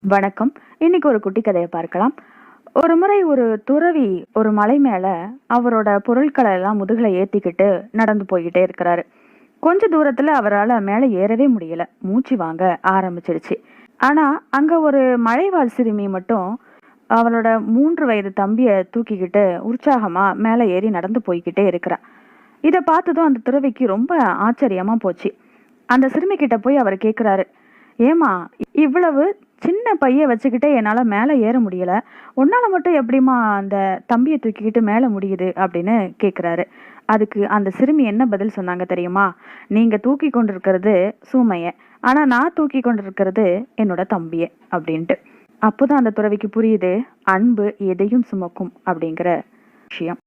வணக்கம். இன்னைக்கு ஒரு குட்டி கதைய பார்க்கலாம். ஒரு முறை ஒரு துறவி ஒரு மலை மேல அவரோட பொருட்கள எல்லாம் முதுகுல ஏத்திக்கிட்டு நடந்து போய்க்கிட்டே இருக்கிறாரு. கொஞ்ச தூரத்துல அவரால மேல ஏறவே முடியல. மூச்சு வாங்க ஆரம்பிச்சிடுச்சு. ஆனா, அங்க ஒரு மலைவாழ் சிறுமி மட்டும் அவளோட 3 வயது தம்பிய தூக்கிக்கிட்டு உற்சாகமா மேல ஏறி நடந்து போய்க்கிட்டே இருக்கிறா. இத பார்த்ததும் அந்த துறவிக்கு ரொம்ப ஆச்சரியமா போச்சு. அந்த சிறுமி கிட்ட போய் அவர் கேக்குறாரு, ஏமா, இவ்வளவு சின்ன பைய வச்சுக்கிட்டே என்னால மேல ஏற முடியல. உன்னால மட்டும் எப்படிம்மா அந்த தம்பிய தூக்கிக்கிட்டு மேல முடியுது அப்படின்னு கேக்குறாரு. அதுக்கு அந்த சிறுமி என்ன பதில் சொன்னாங்க தெரியுமா? நீங்க தூக்கி கொண்டிருக்கிறது சுமைய. ஆனா நான் தூக்கி கொண்டிருக்கிறது என்னோட தம்பிய அப்படின்ட்டு. அப்போதான் அந்த துறவிக்கு புரியுது, அன்பு எதையும் சுமக்கும் அப்படிங்கிற விஷயம்.